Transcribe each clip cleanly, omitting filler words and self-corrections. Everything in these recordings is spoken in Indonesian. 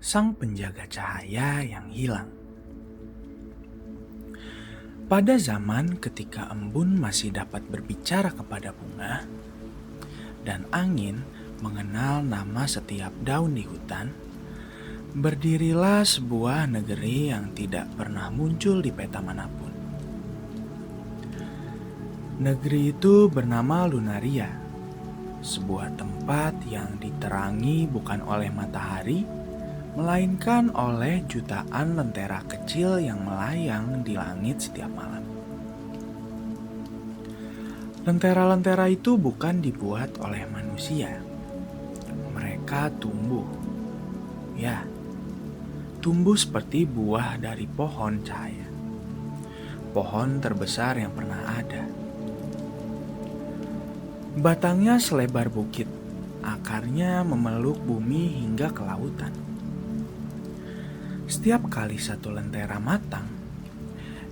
sang penjaga cahaya yang hilang. Pada zaman ketika embun masih dapat berbicara kepada bunga, dan angin mengenal nama setiap daun di hutan, berdirilah sebuah negeri yang tidak pernah muncul di peta manapun. Negeri itu bernama Lunaria, sebuah tempat yang diterangi bukan oleh matahari, melainkan oleh jutaan lentera kecil yang melayang di langit setiap malam. Lentera-lentera itu bukan dibuat oleh manusia. Mereka tumbuh. Ya, tumbuh seperti buah dari pohon cahaya. Pohon terbesar yang pernah ada. Batangnya selebar bukit, akarnya memeluk bumi hingga ke lautan. Setiap kali satu lentera matang,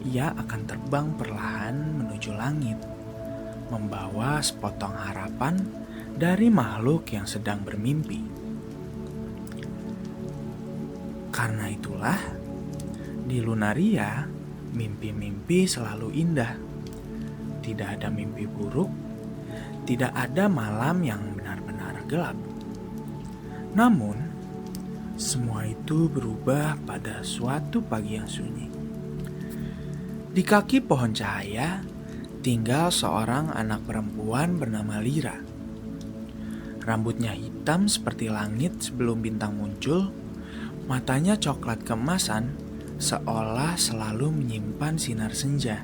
ia akan terbang perlahan menuju langit, membawa sepotong harapan dari makhluk yang sedang bermimpi. Karena itulah, di Lunaria, mimpi-mimpi selalu indah. Tidak ada mimpi buruk, tidak ada malam yang benar-benar gelap. Namun, semua itu berubah pada suatu pagi yang sunyi. Di kaki pohon cahaya, tinggal seorang anak perempuan bernama Lira. Rambutnya hitam seperti langit sebelum bintang muncul, matanya coklat keemasan seolah selalu menyimpan sinar senja.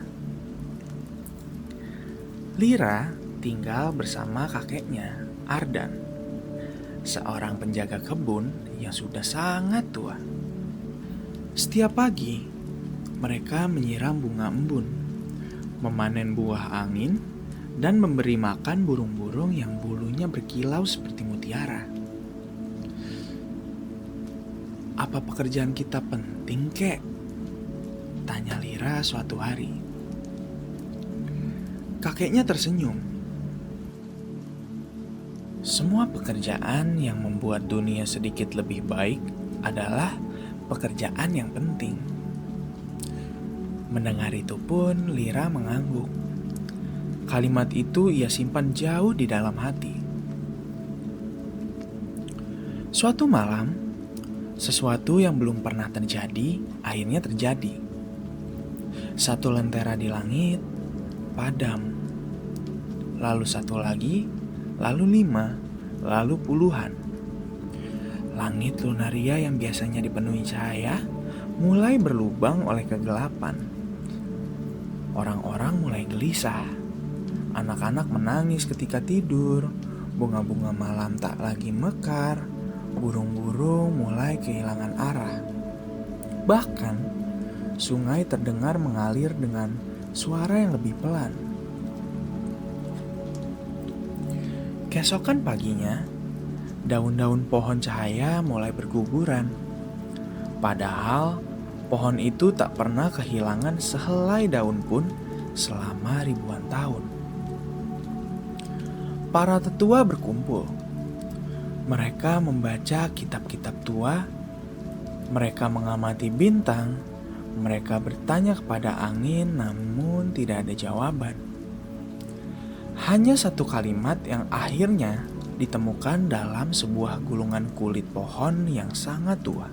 Lira tinggal bersama kakeknya, Ardan, seorang penjaga kebun yang sudah sangat tua. Setiap pagi, mereka menyiram bunga embun, memanen buah angin, dan memberi makan burung-burung yang bulunya berkilau seperti mutiara. "Apa pekerjaan kita penting, kek?" tanya Lira suatu hari. Kakeknya tersenyum. Semua pekerjaan yang membuat dunia sedikit lebih baik adalah pekerjaan yang penting. Mendengar itu pun Lira mengangguk. Kalimat itu ia simpan jauh di dalam hati. Suatu malam, sesuatu yang belum pernah terjadi akhirnya terjadi. Satu lentera di langit padam. Lalu satu lagi, lalu 5, lalu puluhan. Langit Lunaria yang biasanya dipenuhi cahaya mulai berlubang oleh kegelapan. Orang-orang mulai gelisah. Anak-anak menangis ketika tidur. Bunga-bunga malam tak lagi mekar. Burung-burung mulai kehilangan arah. Bahkan, sungai terdengar mengalir dengan suara yang lebih pelan. Keesokan paginya, daun-daun pohon cahaya mulai berguguran. Padahal, pohon itu tak pernah kehilangan sehelai daun pun selama ribuan tahun. Para tetua berkumpul. Mereka membaca kitab-kitab tua. Mereka mengamati bintang. Mereka bertanya kepada angin, namun tidak ada jawaban. Hanya satu kalimat yang akhirnya ditemukan dalam sebuah gulungan kulit pohon yang sangat tua.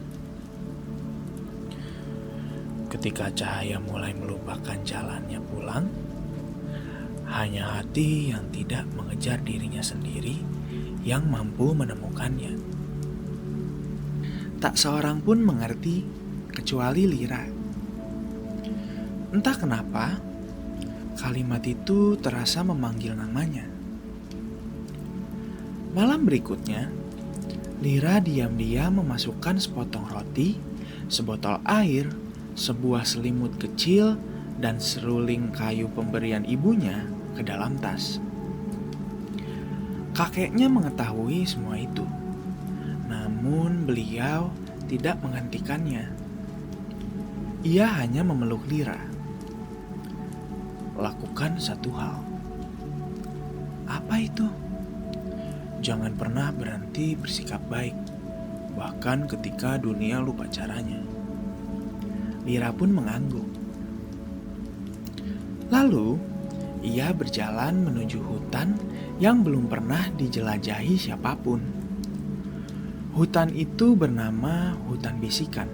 Ketika cahaya mulai melupakan jalannya pulang, hanya hati yang tidak mengejar dirinya sendiri yang mampu menemukannya. Tak seorang pun mengerti kecuali Lira. Entah kenapa, kalimat itu terasa memanggil namanya. Malam berikutnya, Lira diam-diam memasukkan sepotong roti, sebotol air, sebuah selimut kecil, dan seruling kayu pemberian ibunya ke dalam tas. Kakeknya mengetahui semua itu, namun beliau tidak menghentikannya. Ia hanya memeluk Lira. Lakukan satu hal. Apa itu? Jangan pernah berhenti bersikap baik. bahkan ketika dunia lupa caranya. Lira pun mengangguk. Lalu, ia berjalan menuju hutan yang belum pernah dijelajahi siapapun. Hutan itu bernama hutan bisikan.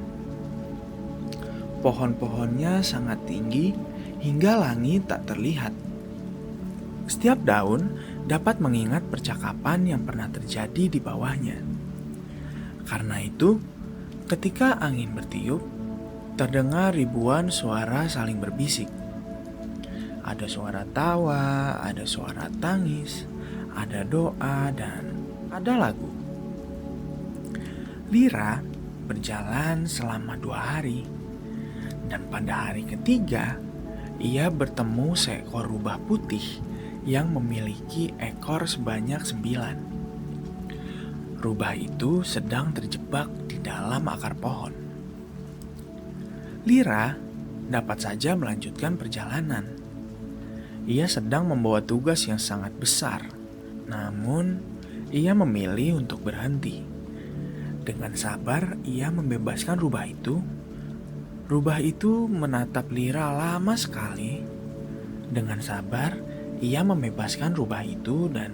Pohon-pohonnya sangat tinggi hingga langit tak terlihat. Setiap daun dapat mengingat percakapan yang pernah terjadi di bawahnya. Karena itu, ketika angin bertiup, terdengar ribuan suara saling berbisik. Ada suara tawa, ada suara tangis, ada doa, dan ada lagu. Lira berjalan selama 2 hari, dan pada hari ketiga, ia bertemu seekor rubah putih yang memiliki ekor sebanyak 9. Rubah itu sedang terjebak di dalam akar pohon. Lira dapat saja melanjutkan perjalanan. Ia sedang membawa tugas yang sangat besar, namun ia memilih untuk berhenti. Dengan sabar, ia membebaskan rubah itu. Rubah itu menatap Lira lama sekali. Dengan sabar, ia membebaskan rubah itu dan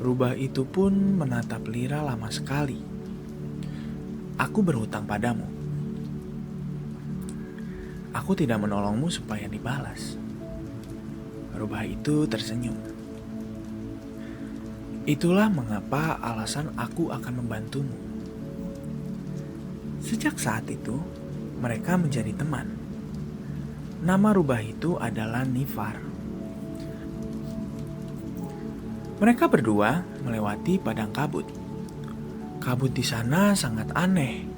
rubah itu pun menatap Lira lama sekali. Aku berhutang padamu. Aku tidak menolongmu supaya dibalas. Rubah itu tersenyum. Itulah mengapa alasan aku akan membantumu. Sejak saat itu, mereka menjadi teman. Nama rubah itu adalah Nifar. Mereka berdua melewati padang kabut. Kabut di sana sangat aneh.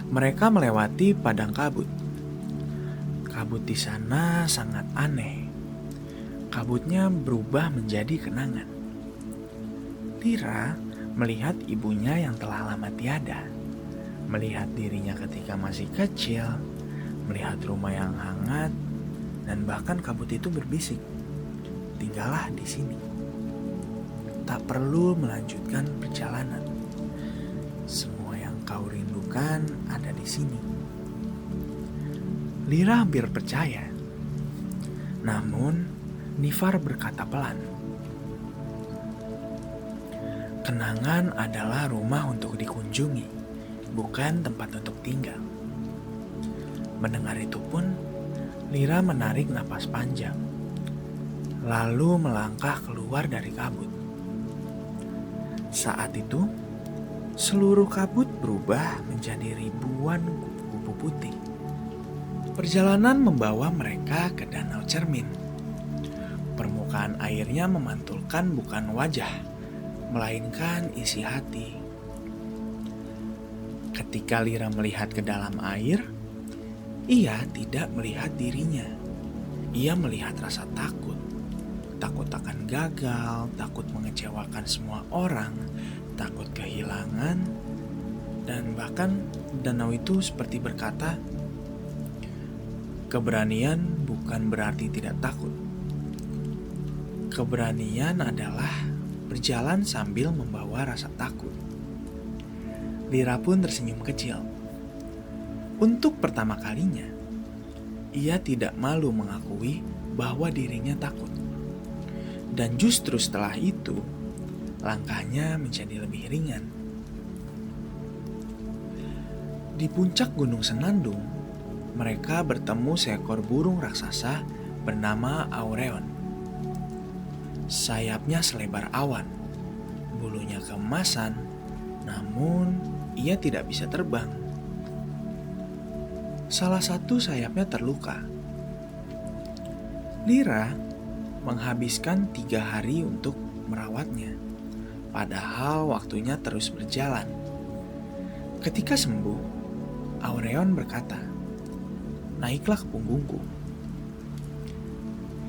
Mereka melewati padang kabut. Kabut di sana sangat aneh. Kabutnya berubah menjadi kenangan. Lira melihat ibunya yang telah lama tiada, melihat dirinya ketika masih kecil, melihat rumah yang hangat, dan bahkan kabut itu berbisik, "Tinggallah di sini. Tak perlu melanjutkan perjalanan. Semua yang kau rindukan ada di sini." Lira hampir percaya. Namun, Nifar berkata pelan, "Kenangan adalah rumah untuk dikunjungi, bukan tempat untuk tinggal." Mendengar itu pun, Lira menarik napas panjang, lalu melangkah keluar dari kabut. Saat itu, seluruh kabut berubah menjadi ribuan kupu-kupu putih. Perjalanan membawa mereka ke danau cermin. Permukaan airnya memantulkan bukan wajah, melainkan isi hati. Ketika Lira melihat ke dalam air, ia tidak melihat dirinya. Ia melihat rasa takut. Takut akan gagal, takut mengecewakan semua orang, takut kehilangan, dan bahkan danau itu seperti berkata, "Keberanian bukan berarti tidak takut. Keberanian adalah berjalan sambil membawa rasa takut." Lira pun tersenyum kecil. Untuk pertama kalinya, ia tidak malu mengakui bahwa dirinya takut. Dan justru setelah itu, langkahnya menjadi lebih ringan. Di puncak Gunung Senandung, mereka bertemu seekor burung raksasa bernama Aureon. Sayapnya selebar awan, bulunya keemasan, namun ia tidak bisa terbang. Salah satu sayapnya terluka. Lira menghabiskan 3 hari untuk merawatnya, padahal waktunya terus berjalan. Ketika sembuh, Aureon berkata, "Naiklah ke punggungku."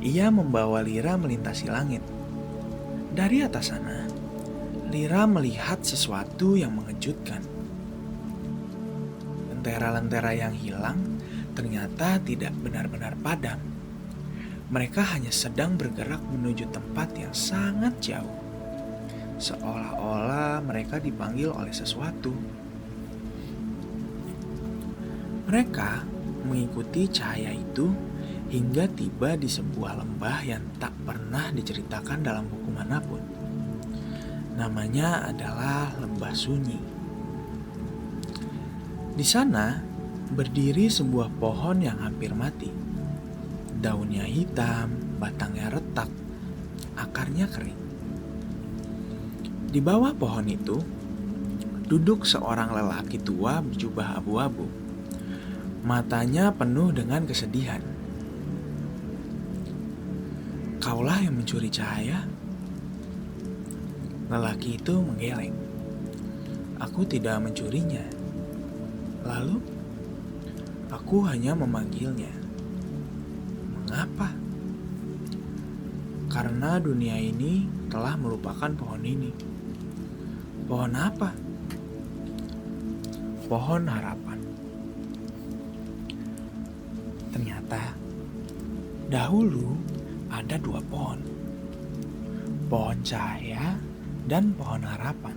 Ia membawa Lira melintasi langit. Dari atas sana, Lira melihat sesuatu yang mengejutkan. Lentera-lentera yang hilang ternyata tidak benar-benar padam. Mereka hanya sedang bergerak menuju tempat yang sangat jauh. seolah-olah mereka dipanggil oleh sesuatu. Mereka mengikuti cahaya itu hingga tiba di sebuah lembah yang tak pernah diceritakan dalam buku manapun. Namanya adalah Lembah Sunyi. Di sana berdiri sebuah pohon yang hampir mati. Daunnya hitam, batangnya retak, akarnya kering. Di bawah pohon itu duduk seorang lelaki tua berjubah abu-abu. Matanya penuh dengan kesedihan. "Kaulah yang mencuri cahaya?" Lelaki itu menggeleng. "Aku tidak mencurinya. Lalu, aku hanya memanggilnya." "Mengapa?" "Karena dunia ini telah melupakan pohon ini." "Pohon apa?" "Pohon harapan." Ternyata, dahulu ada dua pohon. Pohon cahaya dan pohon harapan.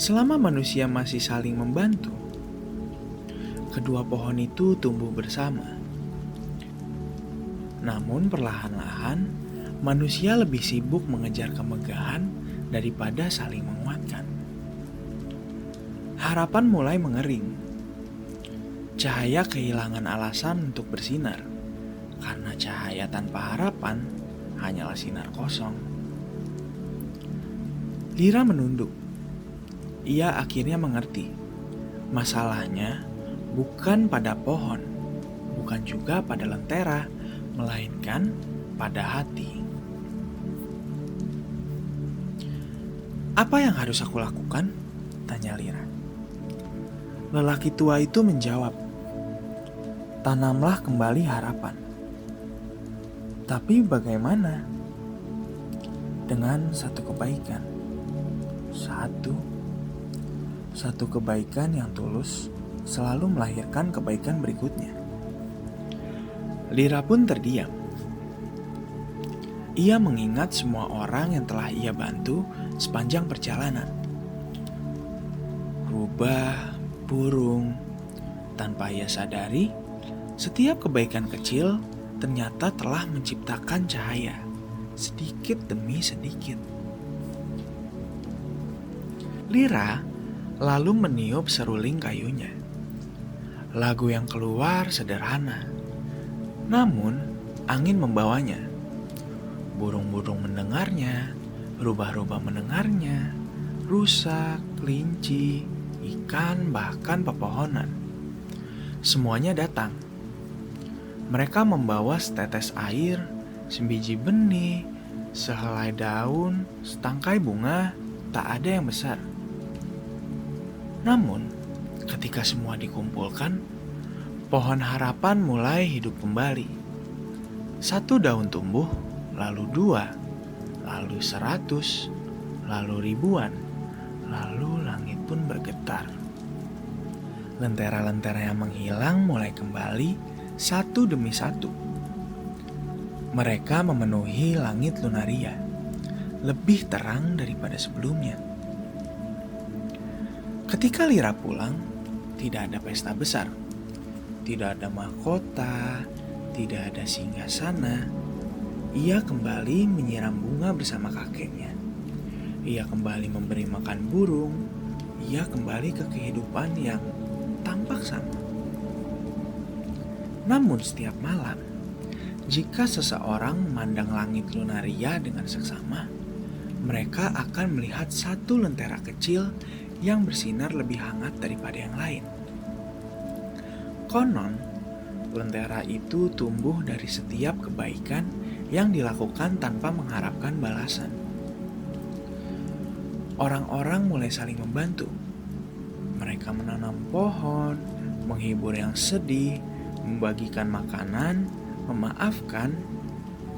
Selama manusia masih saling membantu, kedua pohon itu tumbuh bersama. Namun perlahan-lahan, manusia lebih sibuk mengejar kemegahan daripada saling menguatkan. Harapan mulai mengering. Cahaya kehilangan alasan untuk bersinar, karena cahaya tanpa harapan hanyalah sinar kosong. Lira menunduk. Ia akhirnya mengerti. Masalahnya bukan pada pohon, bukan juga pada lentera, melainkan pada hati. "Apa yang harus aku lakukan?" tanya Lira. Lelaki tua itu menjawab, "Tanamlah kembali harapan." "Tapi bagaimana?" "Dengan satu kebaikan." Satu kebaikan yang tulus selalu melahirkan kebaikan berikutnya. Lira pun terdiam. Ia mengingat semua orang yang telah ia bantu sepanjang perjalanan. Rubah, burung. Tanpa ia sadari, setiap kebaikan kecil ternyata telah menciptakan cahaya, sedikit demi sedikit. Lira lalu meniup seruling kayunya. Lagu yang keluar sederhana, namun angin membawanya. Burung-burung mendengarnya, rubah-rubah mendengarnya, rusa, kelinci, ikan, bahkan pepohonan. Semuanya datang. Mereka membawa setetes air, sebiji benih, sehelai daun, setangkai bunga, tak ada yang besar. Namun, ketika semua dikumpulkan, pohon harapan mulai hidup kembali. Satu daun tumbuh, lalu 2, lalu 100, lalu ribuan, lalu langit pun bergetar. Lentera-lentera yang menghilang mulai kembali satu demi satu. Mereka memenuhi langit lunaria, lebih terang daripada sebelumnya. Ketika Lira pulang, tidak ada pesta besar, tidak ada mahkota, tidak ada singgasana. Ia kembali menyiram bunga bersama kakeknya. Ia kembali memberi makan burung. Ia kembali ke kehidupan yang tampak sama. Namun setiap malam, jika seseorang memandang langit lunaria dengan seksama, mereka akan melihat satu lentera kecil yang bersinar lebih hangat daripada yang lain. Konon, lentera itu tumbuh dari setiap kebaikan yang dilakukan tanpa mengharapkan balasan. Orang-orang mulai saling membantu. Mereka menanam pohon, menghibur yang sedih, membagikan makanan, memaafkan,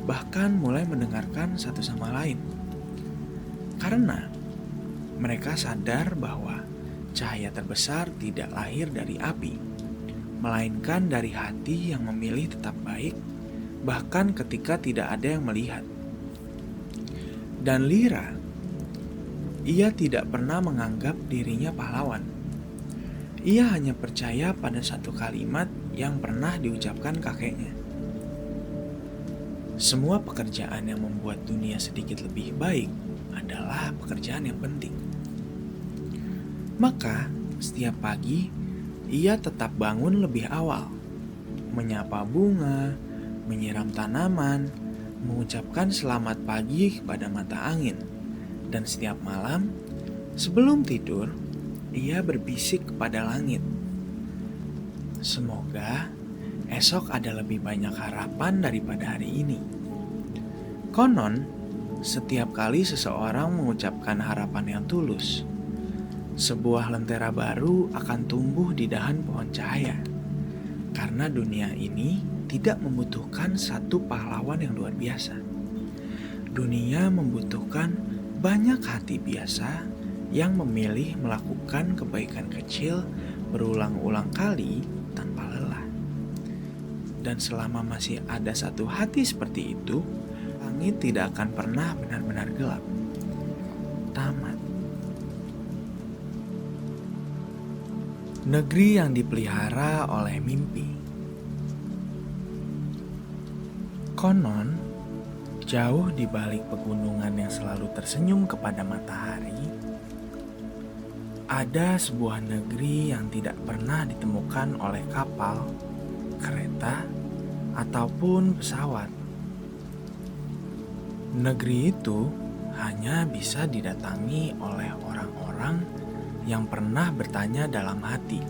bahkan mulai mendengarkan satu sama lain. Karena mereka sadar bahwa cahaya terbesar tidak lahir dari api, melainkan dari hati yang memilih tetap baik, bahkan ketika tidak ada yang melihat. Dan Lira, ia tidak pernah menganggap dirinya pahlawan. Ia hanya percaya pada satu kalimat yang pernah diucapkan kakeknya. Semua pekerjaan yang membuat dunia sedikit lebih baik adalah pekerjaan yang penting. Maka, setiap pagi, ia tetap bangun lebih awal, menyapa bunga, menyiram tanaman, mengucapkan selamat pagi kepada mata angin. Dan setiap malam, sebelum tidur, ia berbisik kepada langit. Semoga esok ada lebih banyak harapan daripada hari ini. Konon, setiap kali seseorang mengucapkan harapan yang tulus, sebuah lentera baru akan tumbuh di dahan pohon cahaya. Karena dunia ini tidak membutuhkan satu pahlawan yang luar biasa. Dunia membutuhkan banyak hati biasa yang memilih melakukan kebaikan kecil berulang-ulang kali tanpa lelah. Dan selama masih ada satu hati seperti itu, langit tidak akan pernah benar-benar gelap. Tamat. Negeri yang dipelihara oleh mimpi. Konon, jauh di balik pegunungan yang selalu tersenyum kepada matahari, ada sebuah negeri yang tidak pernah ditemukan oleh kapal, kereta, ataupun pesawat. Negeri itu hanya bisa didatangi oleh orang-orang yang pernah bertanya dalam hati,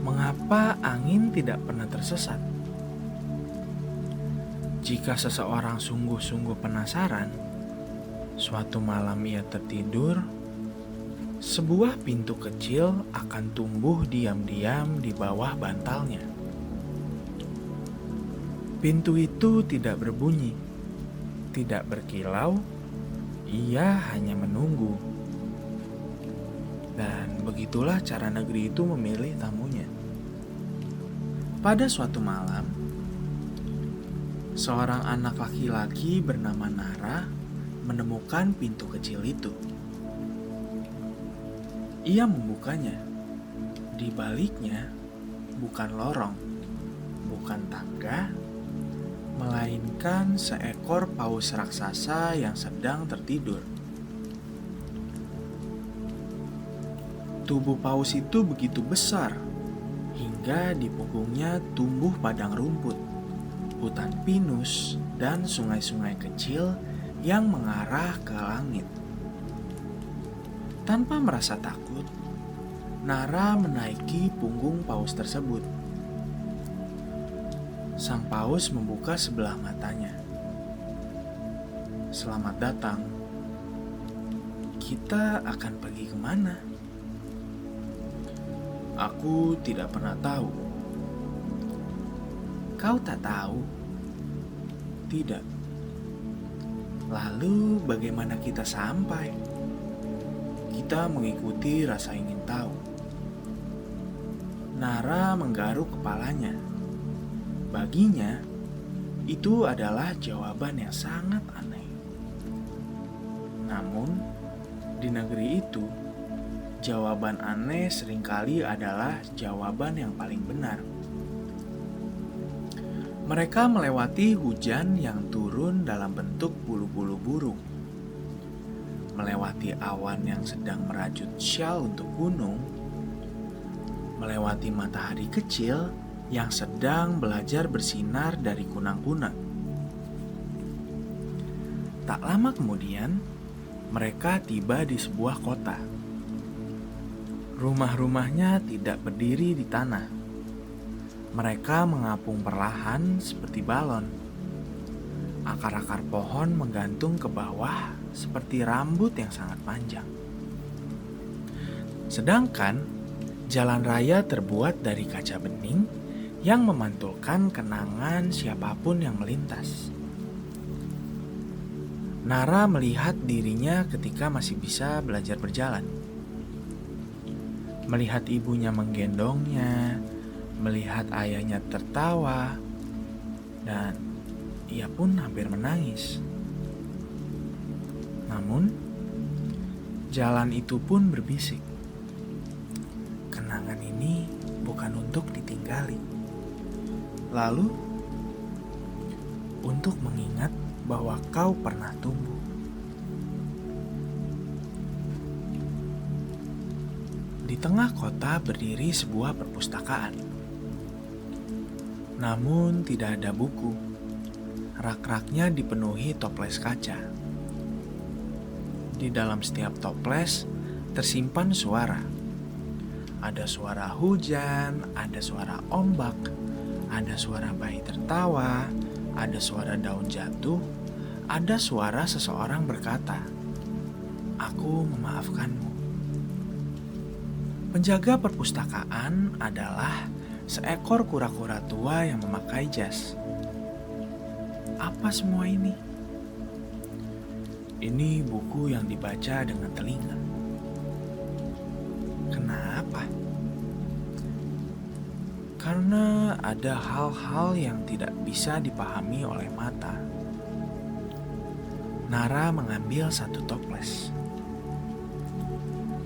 mengapa angin tidak pernah tersesat? Jika seseorang sungguh-sungguh penasaran, suatu malam ia tertidur, sebuah pintu kecil akan tumbuh diam-diam di bawah bantalnya. Pintu itu tidak berbunyi, tidak berkilau, ia hanya menunggu. Dan begitulah cara negeri itu memilih tamunya. Pada suatu malam, seorang anak laki-laki bernama Nara menemukan pintu kecil itu. Ia membukanya. Di baliknya bukan lorong, bukan tangga, melainkan seekor paus raksasa yang sedang tertidur. Tubuh paus itu begitu besar, hingga di punggungnya tumbuh padang rumput, hutan pinus, dan sungai-sungai kecil yang mengarah ke langit. Tanpa merasa takut, Nara menaiki punggung paus tersebut. Sang paus membuka sebelah matanya. Selamat datang. Kita akan pergi kemana? Aku tidak pernah tahu. Kau tak tahu? Tidak. Lalu bagaimana kita sampai? Kita mengikuti rasa ingin tahu. Nara menggaruk kepalanya. Baginya, itu adalah jawaban yang sangat aneh. Namun, di negeri itu, jawaban aneh seringkali adalah jawaban yang paling benar. Mereka melewati hujan yang turun dalam bentuk bulu-bulu burung, melewati awan yang sedang merajut syal untuk gunung, melewati matahari kecil yang sedang belajar bersinar dari kunang-kunang. Tak lama kemudian, mereka tiba di sebuah kota. Rumah-rumahnya tidak berdiri di tanah. Mereka mengapung perlahan seperti balon. Akar-akar pohon menggantung ke bawah seperti rambut yang sangat panjang. Sedangkan jalan raya terbuat dari kaca bening yang memantulkan kenangan siapapun yang melintas. Nara melihat dirinya ketika masih bisa belajar berjalan. Melihat ibunya menggendongnya, melihat ayahnya tertawa, dan ia pun hampir menangis. Namun, jalan itu pun berbisik. Kenangan ini bukan untuk ditinggali. Lalu, untuk mengingat bahwa kau pernah tumbuh. Di tengah kota berdiri sebuah perpustakaan. Namun tidak ada buku. Rak-raknya dipenuhi toples kaca. Di dalam setiap toples tersimpan suara. Ada suara hujan, ada suara ombak, ada suara bayi tertawa, ada suara daun jatuh, ada suara seseorang berkata, "Aku memaafkanmu." Penjaga perpustakaan adalah seekor kura-kura tua yang memakai jas. Apa semua ini? Ini buku yang dibaca dengan telinga. Kenapa? Karena ada hal-hal yang tidak bisa dipahami oleh mata. Nara mengambil satu toples.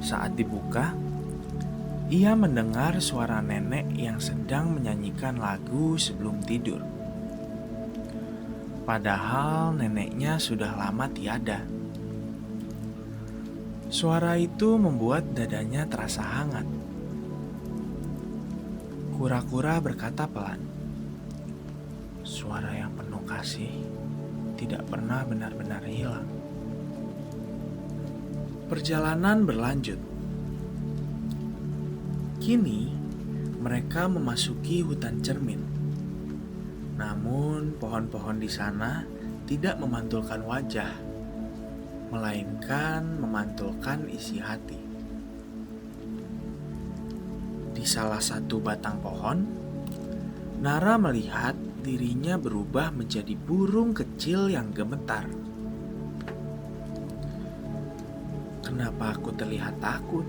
Saat dibuka, ia mendengar suara nenek yang sedang menyanyikan lagu sebelum tidur. Padahal neneknya sudah lama tiada. Suara itu membuat dadanya terasa hangat. Kura-kura berkata pelan, "Suara yang penuh kasih tidak pernah benar-benar hilang." Perjalanan berlanjut. Kini, mereka memasuki hutan cermin. Namun, pohon-pohon di sana tidak memantulkan wajah, melainkan memantulkan isi hati. Di salah satu batang pohon, Nara melihat dirinya berubah menjadi burung kecil yang gemetar. "Kenapa aku terlihat takut?"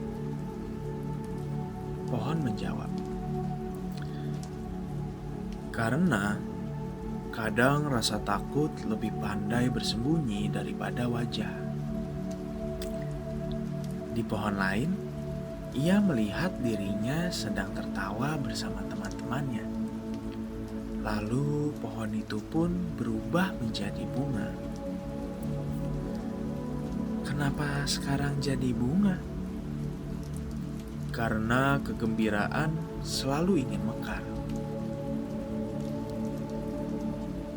Pohon menjawab, "Karena kadang rasa takut lebih pandai bersembunyi daripada wajah." Di pohon lain, ia melihat dirinya sedang tertawa bersama teman-temannya. Lalu pohon itu pun berubah menjadi bunga. Kenapa sekarang jadi bunga? Karena kegembiraan selalu ingin mekar.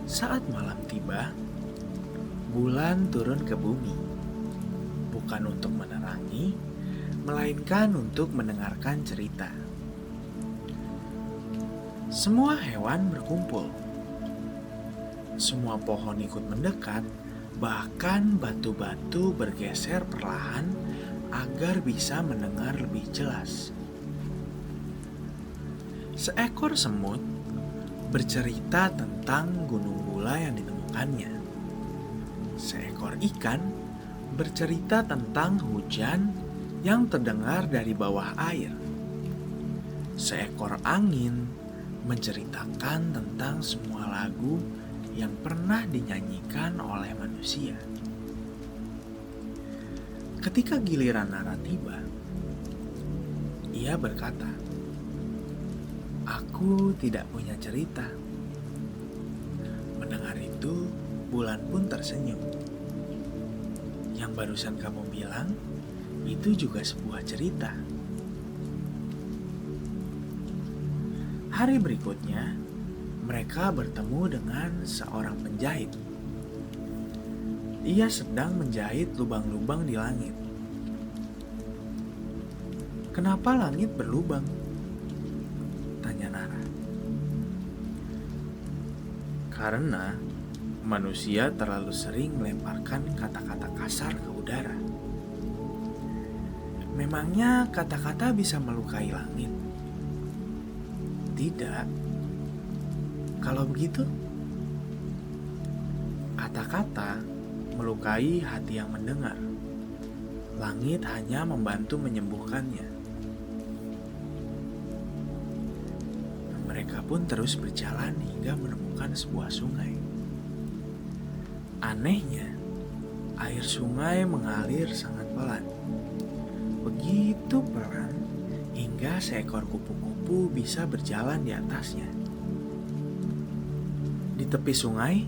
Saat malam tiba, bulan turun ke bumi, bukan untuk menerangi, melainkan untuk mendengarkan cerita. Semua hewan berkumpul. Semua pohon ikut mendekat, bahkan batu-batu bergeser perlahan agar bisa mendengar lebih jelas. Seekor semut bercerita tentang gunung gula yang ditemukannya. Seekor ikan bercerita tentang hujan yang terdengar dari bawah air. Seekor angin menceritakan tentang semua lagu yang pernah dinyanyikan oleh manusia. Ketika giliran Nara tiba, ia berkata, "Aku tidak punya cerita." Mendengar itu, bulan pun tersenyum. "Yang barusan kamu bilang, itu juga sebuah cerita." Hari berikutnya, mereka bertemu dengan seorang penjahit. Ia sedang menjahit lubang-lubang di langit. "Kenapa langit berlubang?" tanya Nara. "Karena manusia terlalu sering melemparkan kata-kata kasar ke udara." "Memangnya kata-kata bisa melukai langit?" "Tidak." "Kalau begitu?" "Kata-kata melukai hati yang mendengar. Langit hanya membantu menyembuhkannya." Mereka pun terus berjalan hingga menemukan sebuah sungai. Anehnya, Air sungai mengalir sangat pelan. Begitu pelan hingga seekor kupu-kupu bisa berjalan di atasnya. Di tepi sungai,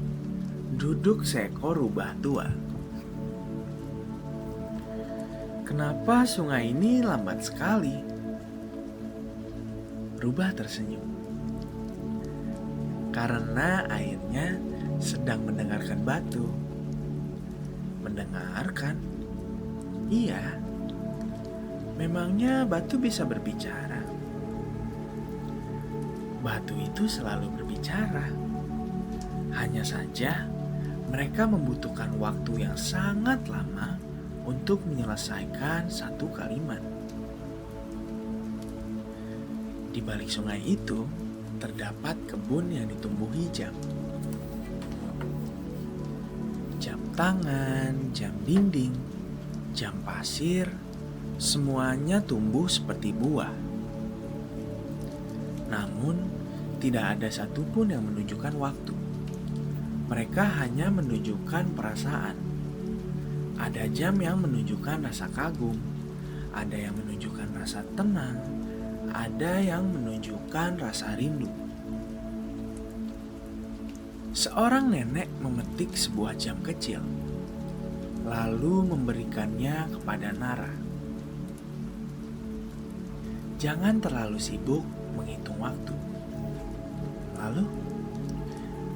duduk seekor rubah tua. "Kenapa sungai ini lambat sekali?" Rubah tersenyum. "Karena airnya sedang mendengarkan batu." "Mendengarkan?" "Iya. Memangnya batu bisa berbicara?" "Batu itu selalu berbicara. Hanya saja mereka membutuhkan waktu yang sangat lama untuk menyelesaikan satu kalimat." Di balik sungai itu terdapat kebun yang ditumbuhi jam. Jam tangan, jam dinding, jam pasir, semuanya tumbuh seperti buah. Namun, tidak ada satupun yang menunjukkan waktu. Mereka hanya menunjukkan perasaan. Ada jam yang menunjukkan rasa kagum, ada yang menunjukkan rasa tenang, ada yang menunjukkan rasa rindu. Seorang nenek memetik sebuah jam kecil, lalu memberikannya kepada Nara. "Jangan terlalu sibuk menghitung waktu. Lalu,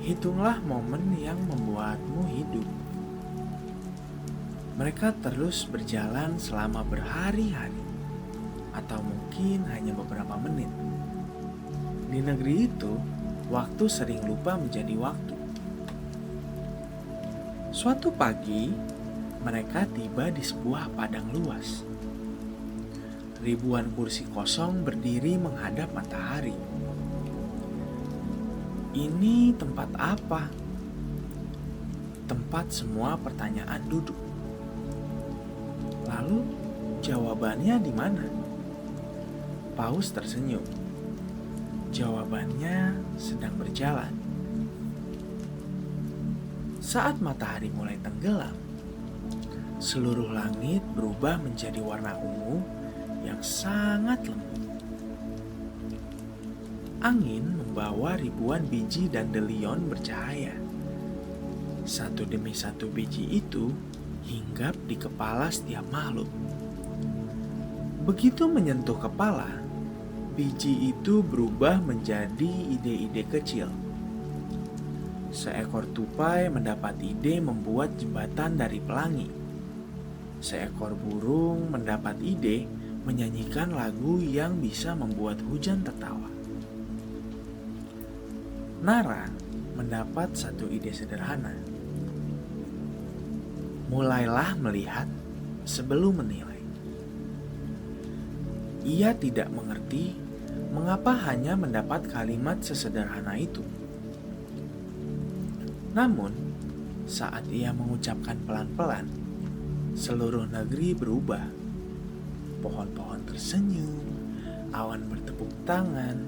hitunglah momen yang membuatmu hidup." Mereka terus berjalan selama berhari-hari, atau mungkin hanya beberapa menit. Di negeri itu, waktu sering lupa menjadi waktu. Suatu pagi, mereka tiba di sebuah padang luas. Ribuan kursi kosong berdiri menghadap matahari. "Ini tempat apa?" "Tempat semua pertanyaan duduk." "Lalu, jawabannya di mana?" Paus tersenyum. "Jawabannya sedang berjalan." Saat matahari mulai tenggelam, seluruh langit berubah menjadi warna ungu yang sangat lembut. Angin membawa ribuan biji dandelion bercahaya. Satu demi satu biji itu hinggap di kepala setiap makhluk. Begitu menyentuh kepala, biji itu berubah menjadi ide-ide kecil. Seekor tupai mendapat ide membuat jembatan dari pelangi. Seekor burung mendapat ide menyanyikan lagu yang bisa membuat hujan tertawa. Nara mendapat satu ide sederhana. Mulailah melihat sebelum menilai. Ia tidak mengerti mengapa hanya mendapat kalimat sesederhana itu. Namun, saat ia mengucapkan pelan-pelan, seluruh negeri berubah. Pohon-pohon tersenyum, awan bertepuk tangan,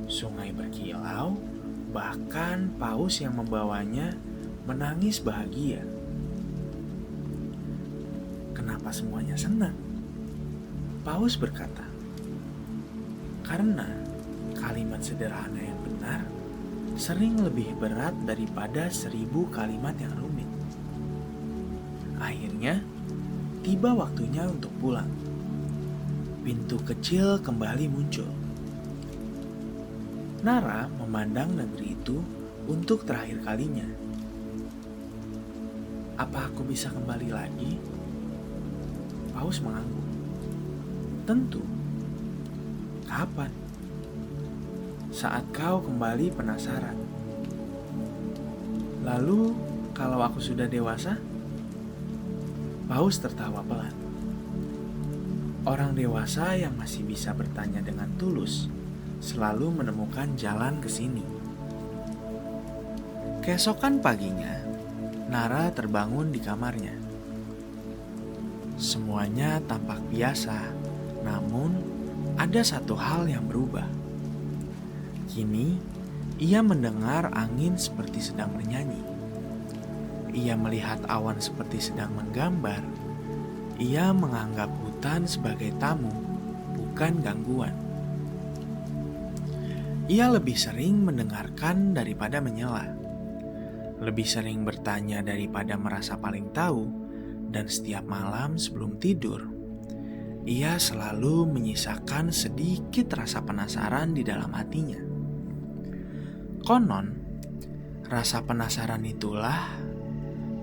sungai berkilau, bahkan paus yang membawanya menangis bahagia. Kenapa semuanya senang? Paus berkata, "Karena kalimat sederhana yang benar sering lebih berat daripada 1000 kalimat yang rumit." Akhirnya, tiba waktunya untuk pulang. Pintu kecil kembali muncul. Nara memandang negeri itu untuk terakhir kalinya. "Apa aku bisa kembali lagi?" Paus mengangguk. "Tentu. Kapan?" "Saat kau kembali penasaran." "Lalu, kalau aku sudah dewasa?" Paus tertawa pelan. Orang dewasa yang masih bisa bertanya dengan tulus selalu menemukan jalan ke sini. Keesokan paginya, Nara terbangun di kamarnya. Semuanya tampak biasa, namun ada satu hal yang berubah. Kini, ia mendengar angin seperti sedang bernyanyi. ia melihat awan seperti sedang menggambar, ia menganggap hutan sebagai tamu, bukan gangguan. Ia lebih sering mendengarkan daripada menyela, lebih sering bertanya daripada merasa paling tahu, dan setiap malam sebelum tidur, ia selalu menyisakan sedikit rasa penasaran di dalam hatinya. Konon, rasa penasaran itulah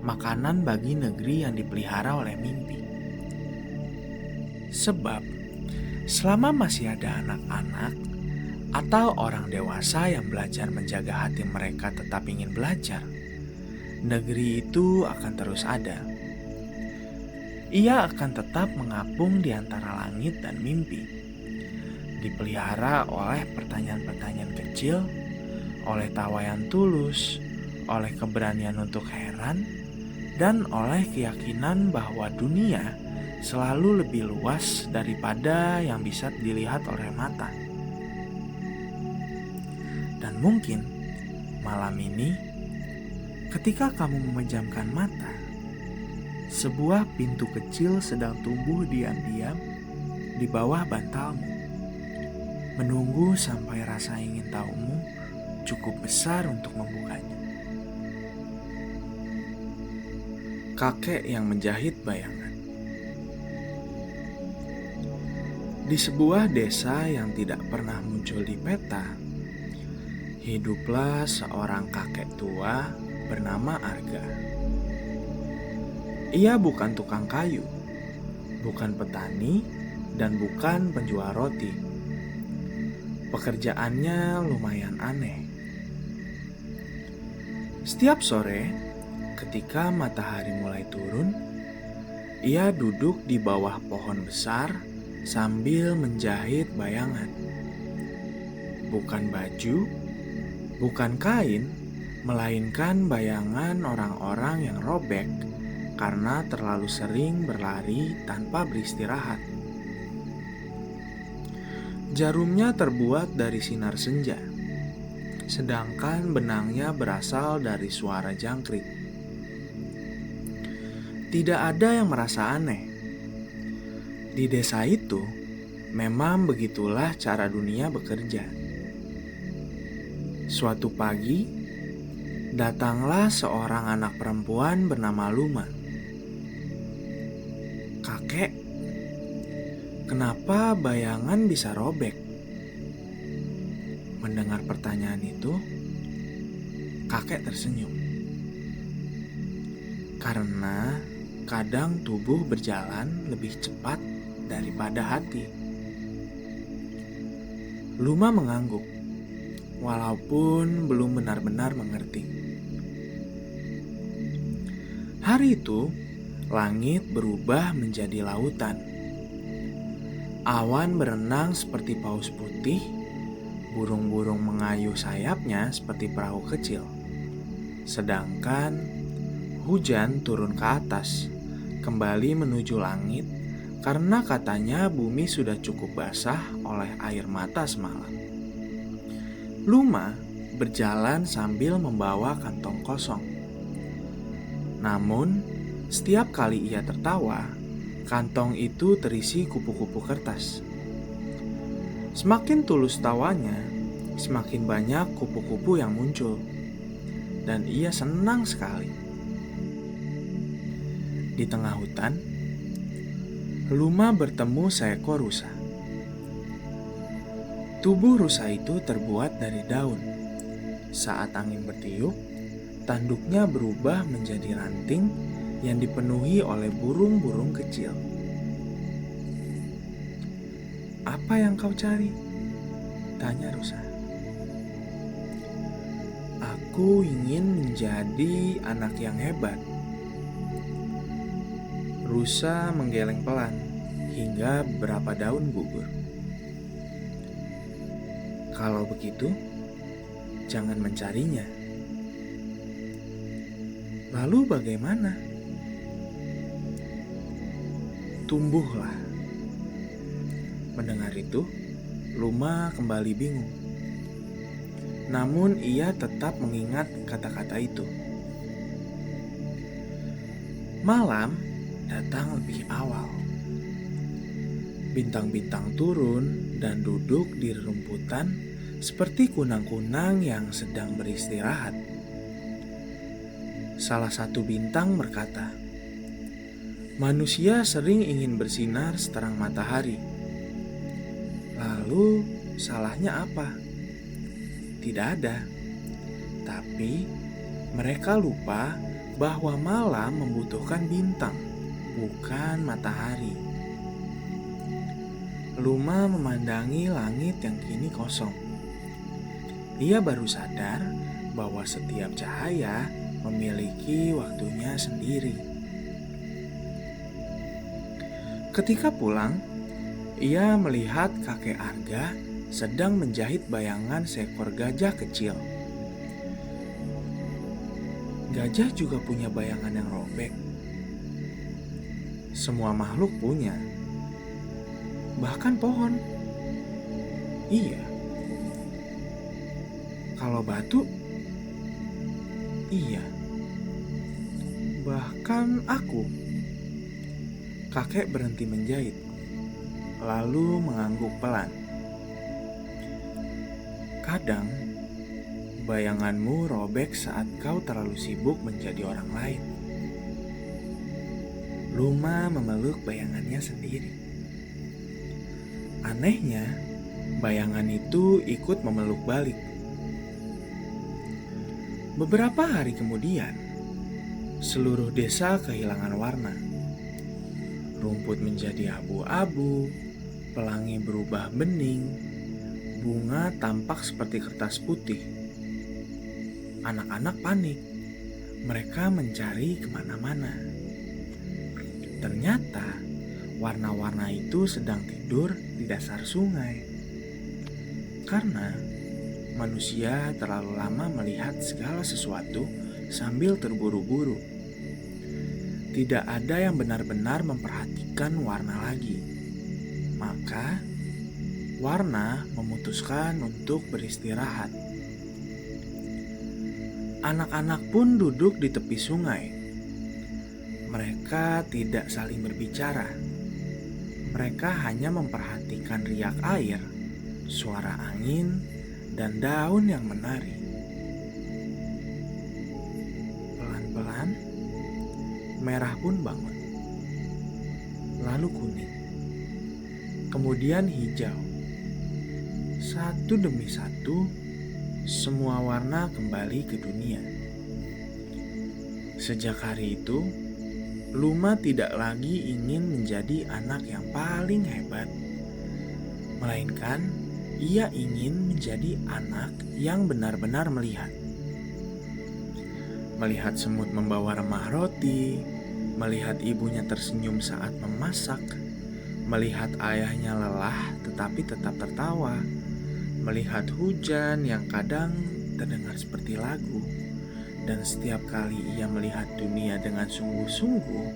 makanan bagi negeri yang dipelihara oleh mimpi. Sebab, selama masih ada anak-anak atau orang dewasa yang belajar menjaga hati mereka tetap ingin belajar, negeri itu akan terus ada. Ia akan tetap mengapung di antara langit dan mimpi, dipelihara oleh pertanyaan-pertanyaan kecil, oleh tawa yang tulus, oleh keberanian untuk heran, dan oleh keyakinan bahwa dunia selalu lebih luas daripada yang bisa dilihat oleh mata. Dan mungkin malam ini, ketika kamu memejamkan mata, sebuah pintu kecil sedang tumbuh diam-diam di bawah bantalmu, menunggu sampai rasa ingin tahumu cukup besar untuk membukanya. Kakek yang menjahit bayangan. Di sebuah desa yang tidak pernah muncul di peta, hiduplah seorang kakek tua bernama Arga. Ia bukan tukang kayu, bukan petani, dan bukan penjual roti. Pekerjaannya lumayan aneh. Setiap sore, ketika matahari mulai turun, ia duduk di bawah pohon besar sambil menjahit bayangan. Bukan baju, bukan kain, melainkan bayangan orang-orang yang robek karena terlalu sering berlari tanpa beristirahat. Jarumnya terbuat dari sinar senja, sedangkan benangnya berasal dari suara jangkrik. Tidak ada yang merasa aneh. Di desa itu, memang begitulah cara dunia bekerja. Suatu pagi, datanglah seorang anak perempuan bernama Luma. "Kakek, kenapa bayangan bisa robek?" Mendengar pertanyaan itu, kakek tersenyum. Karena kadang tubuh berjalan lebih cepat daripada hati. Luma mengangguk, walaupun belum benar-benar mengerti. Hari itu, langit berubah menjadi lautan. Awan berenang seperti paus putih, burung-burung mengayuh sayapnya seperti perahu kecil. Sedangkan hujan turun ke atas, kembali menuju langit, karena katanya bumi sudah cukup basah oleh air mata semalam. Luma berjalan sambil membawa kantong kosong. Namun, setiap kali ia tertawa, kantong itu terisi kupu-kupu kertas. Semakin tulus tawanya, semakin banyak kupu-kupu yang muncul, dan ia senang sekali. Di tengah hutan, Luma bertemu seekor rusa. Tubuh rusa itu terbuat dari daun. Saat angin bertiup, tanduknya berubah menjadi ranting yang dipenuhi oleh burung-burung kecil. "Apa yang kau cari?" tanya rusa. "Aku ingin menjadi anak yang hebat." Rusa menggeleng pelan hingga beberapa daun gugur. "Kalau begitu, jangan mencarinya." "Lalu bagaimana?" "Tumbuhlah." Mendengar itu, Luma kembali bingung. Namun ia tetap mengingat kata-kata itu. Malam datang lebih awal. Bintang-bintang turun dan duduk di rerumputan seperti kunang-kunang yang sedang beristirahat. Salah satu bintang berkata, "Manusia sering ingin bersinar seterang matahari. Lalu, salahnya apa? Tidak ada. Tapi, mereka lupa bahwa malam membutuhkan bintang, bukan matahari." Luma memandangi langit yang kini kosong. Ia baru sadar bahwa setiap cahaya memiliki waktunya sendiri. Ketika pulang, ia melihat kakek Arga sedang menjahit bayangan seekor gajah kecil. Gajah juga punya bayangan yang robek. Semua makhluk punya. Bahkan pohon. Iya. Kalau batu, iya. Bahkan aku. Kakek berhenti menjahit, lalu mengangguk pelan. Kadang, bayanganmu robek saat kau terlalu sibuk menjadi orang lain. Luma memeluk bayangannya sendiri. Anehnya, bayangan itu ikut memeluk balik. Beberapa hari kemudian, seluruh desa kehilangan warna. Rumput menjadi abu-abu, pelangi berubah bening, bunga tampak seperti kertas putih. Anak-anak panik, mereka mencari kemana-mana. Ternyata, warna-warna itu sedang tidur di dasar sungai. Karena manusia terlalu lama melihat segala sesuatu sambil terburu-buru. Tidak ada yang benar-benar memperhatikan warna lagi. Maka, warna memutuskan untuk beristirahat. Anak-anak pun duduk di tepi sungai. Mereka tidak saling berbicara. Mereka hanya memperhatikan riak air, suara angin, dan daun yang menari. Pelan-pelan, merah pun bangun. Lalu kuning. Kemudian hijau. Satu demi satu, semua warna kembali ke dunia. Sejak hari itu, Luma tidak lagi ingin menjadi anak yang paling hebat, melainkan ia ingin menjadi anak yang benar-benar melihat. Melihat semut membawa remah roti, melihat ibunya tersenyum saat memasak, melihat ayahnya lelah tetapi tetap tertawa, melihat hujan yang kadang terdengar seperti lagu. Dan setiap kali ia melihat dunia dengan sungguh-sungguh,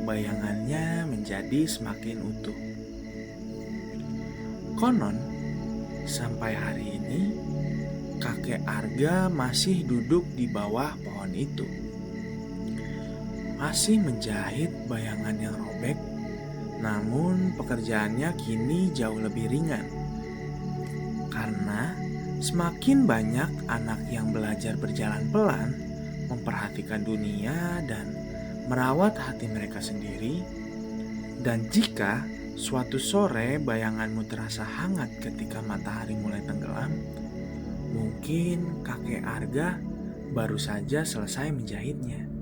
bayangannya menjadi semakin utuh. Konon, sampai hari ini, kakek Arga masih duduk di bawah pohon itu. Masih menjahit bayangan yang robek, namun pekerjaannya kini jauh lebih ringan. Karena semakin banyak anak yang belajar berjalan pelan, memperhatikan dunia dan merawat hati mereka sendiri. Dan jika suatu sore bayanganmu terasa hangat ketika matahari mulai tenggelam, mungkin kakek Arga baru saja selesai menjahitnya.